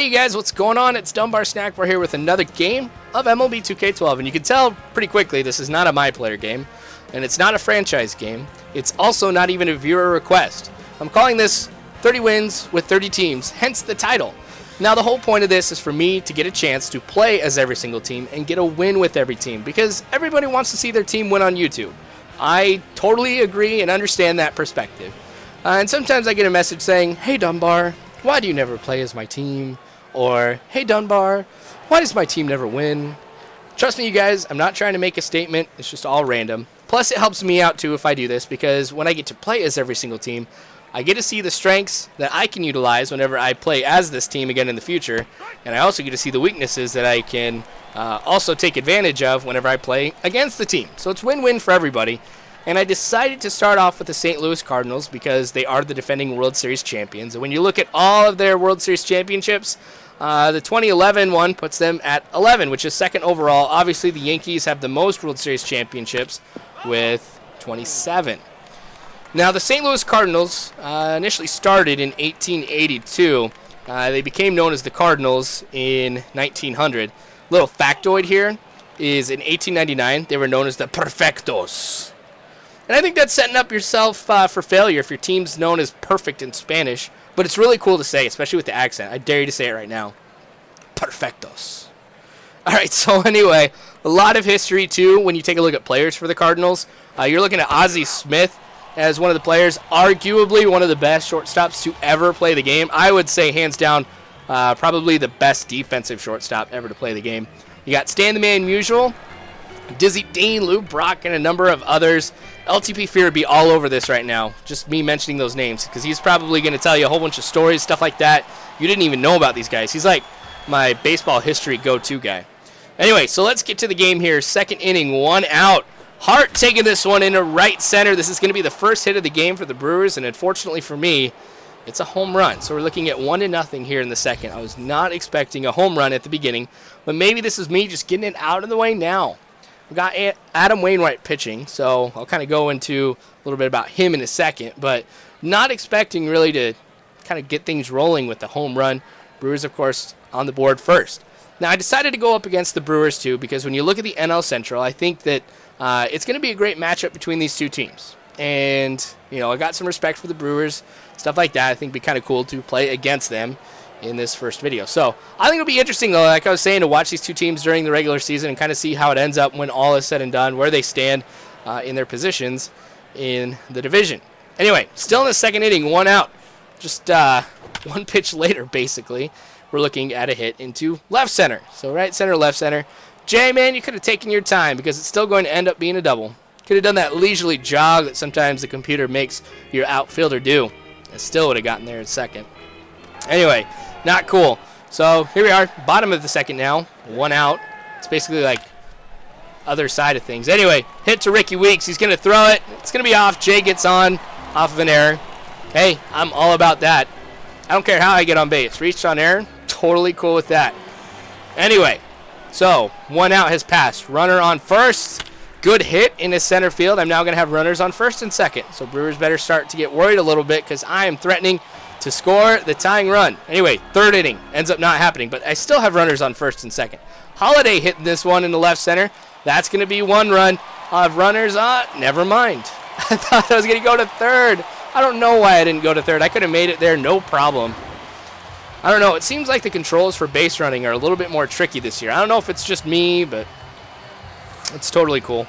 Hey you guys, what's going on? It's Dunbar Snackbar here with another game of MLB 2K12, and you can tell pretty quickly this is not a My Player game, and it's not a franchise game. It's also not even a viewer request. I'm calling this 30 wins with 30 teams, hence the title. Now the whole point of this is for me to get a chance to play as every single team and get a win with every team, because everybody wants to see their team win on YouTube. I totally agree and understand that perspective. And sometimes I get a message saying, "Hey Dunbar, why do you never play as my team?" Or, "Hey Dunbar, why does my team never win?" Trust me, you guys, I'm not trying to make a statement. It's just all random. Plus, it helps me out, too, if I do this, because when I get to play as every single team, I get to see the strengths that I can utilize whenever I play as this team again in the future, and I also get to see the weaknesses that I can also take advantage of whenever I play against the team. So it's win-win for everybody. And I decided to start off with the St. Louis Cardinals because they are the defending World Series champions. And when you look at all of their World Series championships, the 2011 one puts them at 11, which is second overall. Obviously, the Yankees have the most World Series championships with 27. Now, the St. Louis Cardinals initially started in 1882. They became known as the Cardinals in 1900. Little factoid here is in 1899, they were known as the PERFECTOS. And I think that's setting up yourself for failure if your team's known as perfect in Spanish. But it's really cool to say, especially with the accent. I dare you to say it right now. Perfectos. All right, so anyway, a lot of history, too, when you take a look at players for the Cardinals. You're looking at Ozzie Smith as one of the players, arguably one of the best shortstops to ever play the game. I would say, hands down, probably the best defensive shortstop ever to play the game. You got Stan the Man Musial, Dizzy Dean, Lou Brock, and a number of others. LTP Fear would be all over this right now, just me mentioning those names, because he's probably going to tell you a whole bunch of stories, stuff like that. You didn't even know about these guys. He's like my baseball history go-to guy. Anyway, so let's get to the game here. Second inning, 1 out. Hart taking this one into right center. This is going to be the first hit of the game for the Brewers, and unfortunately for me, it's a home run. So we're looking at 1-0 here in the second. I was not expecting a home run at the beginning, but maybe this is me just getting it out of the way now. We've got Adam Wainwright pitching, so I'll kind of go into a little bit about him in a second, but not expecting really to kind of get things rolling with the home run. Brewers, of course, on the board first. Now, I decided to go up against the Brewers, too, because when you look at the NL Central, I think that it's going to be a great matchup between these two teams. And, you know, I got some respect for the Brewers, stuff like that. I think it'd be kind of cool to play against them in this first video. So I think it'll be interesting, though, like I was saying, to watch these two teams during the regular season and kind of see how it ends up when all is said and done, where they stand in their positions in the division. Anyway, still in the second inning, 1 out. Just one pitch later, basically, we're looking at a hit into left center. So right center, left center. Jay, man, you could have taken your time because it's still going to end up being a double. Could have done that leisurely jog that sometimes the computer makes your outfielder do. And still would have gotten there in second. Anyway, not cool. So here we are, bottom of the second now, 1 out. It's basically like other side of things. Anyway, hit to Ricky Weeks. He's going to throw it. It's going to be off. Jay gets on off of an error. Hey, I'm all about that. I don't care how I get on base. Reached on error, totally cool with that. Anyway, so 1 out has passed. Runner on first. Good hit in his center field. I'm now going to have runners on first and second. So Brewers better start to get worried a little bit because I am threatening to score the tying run. Anyway, third inning ends up not happening, but I still have runners on first and second. Holiday hitting this one in the left center. That's going to be 1 run. I'll have runners on. Never mind. I thought I was going to go to third. I don't know why I didn't go to third. I could have made it there, no problem. I don't know. It seems like the controls for base running are a little bit more tricky this year. I don't know if it's just me, but it's totally cool.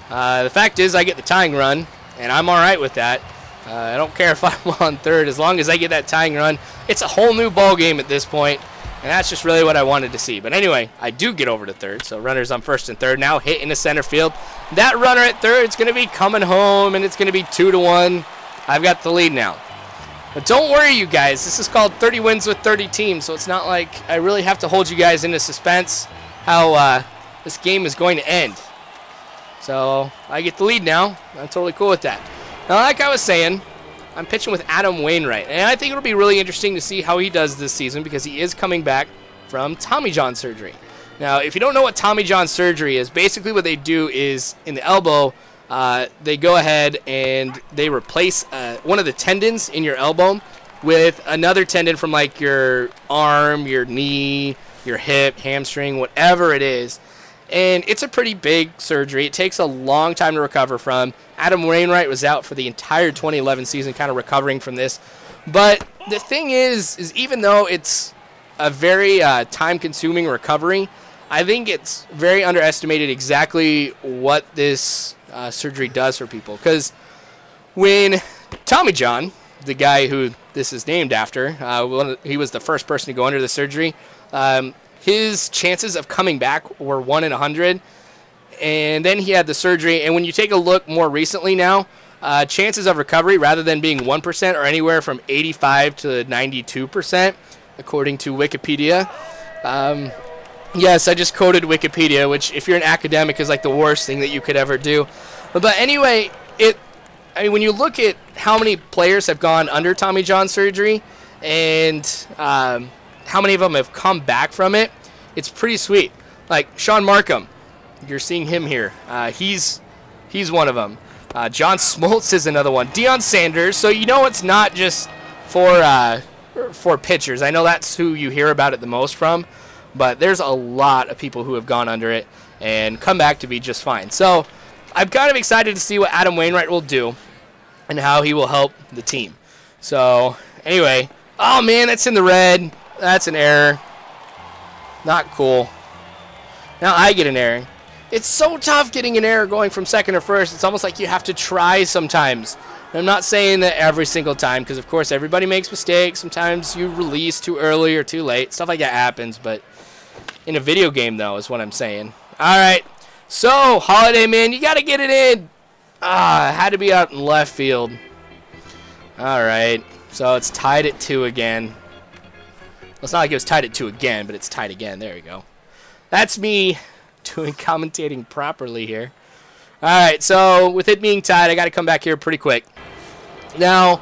The fact is I get the tying run, and I'm all right with that. I don't care if I'm on third. As long as I get that tying run, it's a whole new ball game at this point, and that's just really what I wanted to see. But anyway, I do get over to third, so runners on first and third. Now hit in the center field. That runner at third is going to be coming home, and it's going to be 2-1. I've got the lead now. But don't worry, you guys. This is called 30 wins with 30 teams, so it's not like I really have to hold you guys into suspense how this game is going to end. So I get the lead now. I'm totally cool with that. Now, like I was saying, I'm pitching with Adam Wainwright, and I think it'll be really interesting to see how he does this season because he is coming back from Tommy John surgery. Now, if you don't know what Tommy John surgery is, basically what they do is in the elbow, they go ahead and they replace one of the tendons in your elbow with another tendon from like your arm, your knee, your hip, hamstring, whatever it is. And it's a pretty big surgery. It takes a long time to recover from. Adam Wainwright was out for the entire 2011 season kind of recovering from this. But the thing is even though it's a very time-consuming recovery, I think it's very underestimated exactly what this surgery does for people. Because when Tommy John, the guy who this is named after, he was the first person to go under the surgery, his chances of coming back were 1 in 100. And then he had the surgery. And when you take a look more recently now, chances of recovery, rather than being 1%, are anywhere from 85 to 92%, according to Wikipedia. Yes, I just quoted Wikipedia, which, if you're an academic, is like the worst thing that you could ever do. But anyway, when you look at how many players have gone under Tommy John surgery and how many of them have come back from it, it's pretty sweet. Like Sean Markham, you're seeing him here. He's one of them. John Smoltz is another one. Deion Sanders. So you know it's not just for pitchers. I know that's who you hear about it the most from, but there's a lot of people who have gone under it and come back to be just fine. So I'm kind of excited to see what Adam Wainwright will do and how he will help the team. So anyway, oh man, that's in the red. That's an error. Not cool. Now I get an error. It's so tough getting an error going from second or first. It's almost like you have to try sometimes. And I'm not saying that every single time, because of course everybody makes mistakes. Sometimes you release too early or too late. Stuff like that happens, but in a video game though is what I'm saying. All right. So, Holiday, man, you got to get it in. Had to be out in left field. All right. So it's tied at 2 again. Well, it's not like it was tied at 2 again, but it's tied again. There you go. That's me doing commentating properly here. All right, so with it being tied, I got to come back here pretty quick. Now,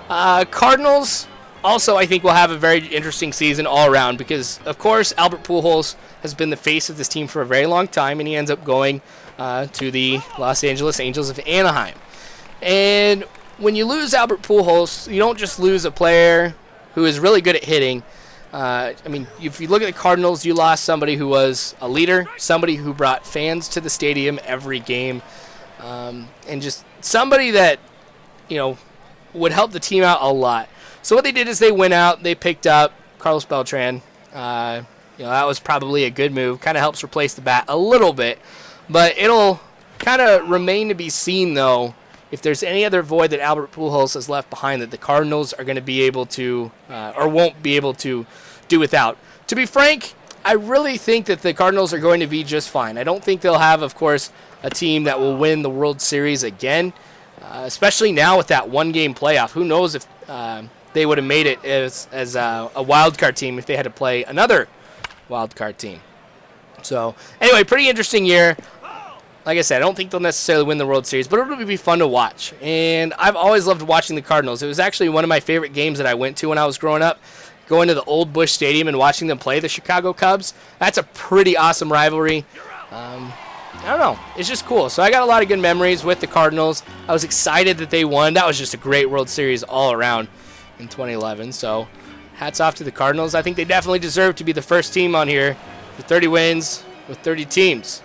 Cardinals also, I think, will have a very interesting season all around because, of course, Albert Pujols has been the face of this team for a very long time, and he ends up going to the Los Angeles Angels of Anaheim. And when you lose Albert Pujols, you don't just lose a player who is really good at hitting. If you look at the Cardinals, you lost somebody who was a leader, somebody who brought fans to the stadium every game, and just somebody that, would help the team out a lot. So what they did is they went out, they picked up Carlos Beltran. That was probably a good move. Kind of helps replace the bat a little bit, but it'll kind of remain to be seen, though, if there's any other void that Albert Pujols has left behind that the Cardinals are going to be able to, or won't be able to do without. To be frank, I really think that the Cardinals are going to be just fine. I don't think they'll have, of course, a team that will win the World Series again, especially now with that one-game playoff. Who knows if they would have made it as a wild card team if they had to play another wild card team. So, anyway, pretty interesting year. Like I said, I don't think they'll necessarily win the World Series, but it'll be fun to watch. And I've always loved watching the Cardinals. It was actually one of my favorite games that I went to when I was growing up, going to the old Busch Stadium and watching them play the Chicago Cubs. That's a pretty awesome rivalry. I don't know. It's just cool. So I got a lot of good memories with the Cardinals. I was excited that they won. That was just a great World Series all around in 2011. So hats off to the Cardinals. I think they definitely deserve to be the first team on here with 30 wins with 30 teams.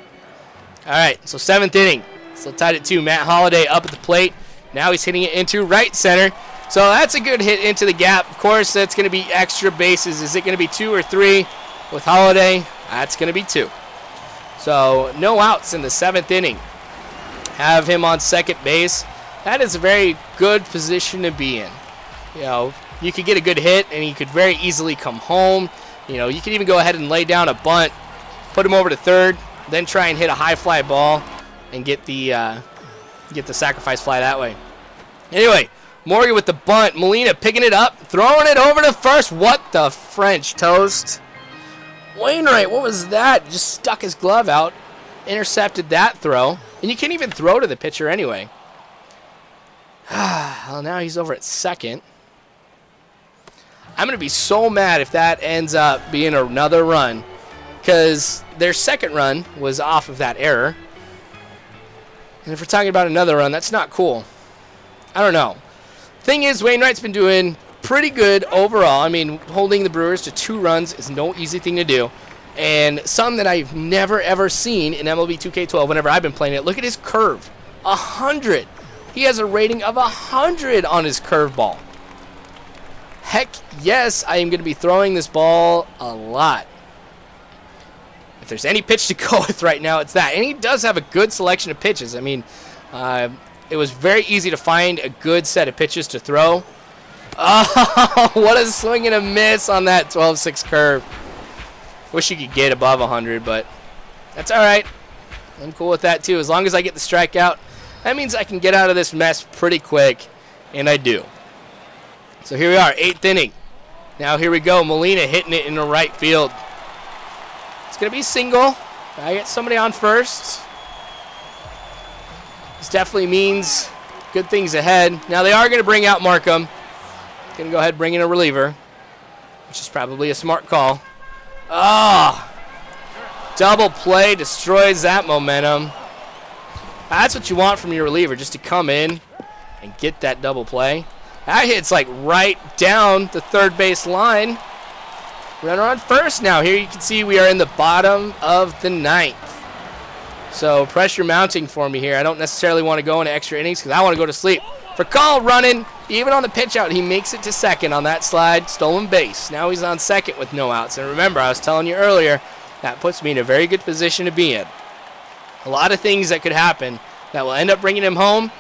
All right, so 7th inning. Still tied at 2. Matt Holliday up at the plate. Now he's hitting it into right center. So that's a good hit into the gap. Of course, that's going to be extra bases. Is it going to be 2 or 3 with Holliday? That's going to be 2. So no outs in the 7th inning. Have him on second base. That is a very good position to be in. You could get a good hit, and he could very easily come home. You could even go ahead and lay down a bunt, put him over to third, then try and hit a high fly ball and get the sacrifice fly that way. Anyway, Morgan with the bunt. Molina picking it up, throwing it over to first. What the French toast? Wainwright, what was that? Just stuck his glove out, intercepted that throw. And you can't even throw to the pitcher anyway. Well, now he's over at second. I'm going to be so mad if that ends up being another run, because their second run was off of that error. And if we're talking about another run, that's not cool. I don't know. Thing is, Wainwright's been doing pretty good overall. I mean, holding the Brewers to 2 runs is no easy thing to do. And something that I've never, ever seen in MLB 2K12 whenever I've been playing it. Look at his curve. 100. He has a rating of 100 on his curveball. Heck yes, I am going to be throwing this ball a lot. If there's any pitch to go with right now, it's that. And he does have a good selection of pitches. I mean, it was very easy to find a good set of pitches to throw. Oh, what a swing and a miss on that 12-6 curve. Wish you could get above 100, but that's all right. I'm cool with that, too. As long as I get the strikeout, that means I can get out of this mess pretty quick, and I do. So here we are, 8th inning. Now here we go. Molina hitting it in the right field. It's going to be single. I get somebody on first. This definitely means good things ahead. Now they are going to bring out Markham. Going to go ahead and bring in a reliever, which is probably a smart call. Oh, double play destroys that momentum. That's what you want from your reliever, just to come in and get that double play. That hits like right down the third base line. Runner on first now. Here you can see we are in the bottom of the 9th. So pressure mounting for me here. I don't necessarily want to go into extra innings because I want to go to sleep. For call running, even on the pitch out, he makes it to second on that slide. Stolen base. Now he's on second with no outs. And remember, I was telling you earlier, that puts me in a very good position to be in. A lot of things that could happen that will end up bringing him home.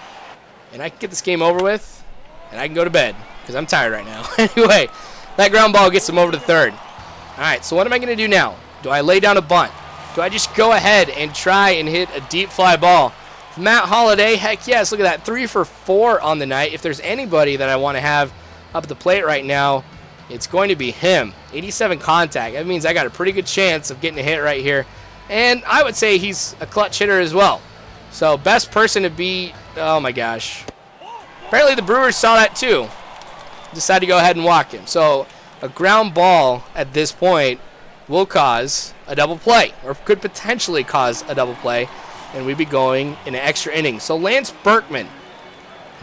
And I can get this game over with, and I can go to bed because I'm tired right now. Anyway, that ground ball gets him over to third. All right, so what am I going to do now? Do I lay down a bunt? Do I just go ahead and try and hit a deep fly ball? Matt Holliday, heck yes, look at that, 3 for 4 on the night. If there's anybody that I want to have up at the plate right now, it's going to be him. 87 contact. That means I got a pretty good chance of getting a hit right here. And I would say he's a clutch hitter as well. So best person to beat, oh my gosh. Apparently the Brewers saw that too. Decided to go ahead and walk him. So a ground ball at this point will cause a double play, or could potentially cause a double play, and we'd be going in an extra inning. So Lance Berkman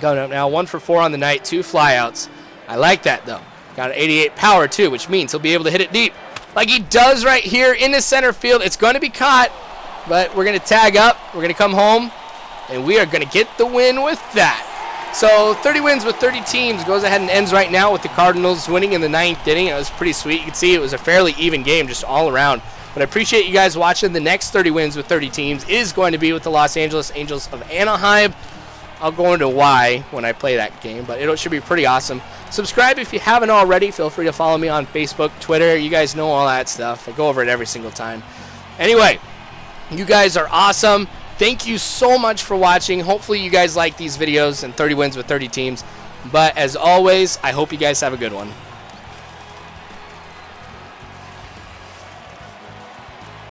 going up now, 1 for 4 on the night, 2 flyouts. I like that though. Got an 88 power too, which means he'll be able to hit it deep like he does right here in the center field. It's going to be caught, but we're going to tag up. We're going to come home, and we are going to get the win with that. So 30 wins with 30 teams goes ahead and ends right now with the Cardinals winning in the 9th inning. It was pretty sweet. You can see it was a fairly even game just all around. But I appreciate you guys watching. The next 30 wins with 30 teams is going to be with the Los Angeles Angels of Anaheim. I'll go into why when I play that game, but it should be pretty awesome. Subscribe if you haven't already. Feel free to follow me on Facebook, Twitter. You guys know all that stuff. I go over it every single time. Anyway, you guys are awesome. Thank you so much for watching. Hopefully you guys like these videos and 30 wins with 30 teams. But as always, I hope you guys have a good one.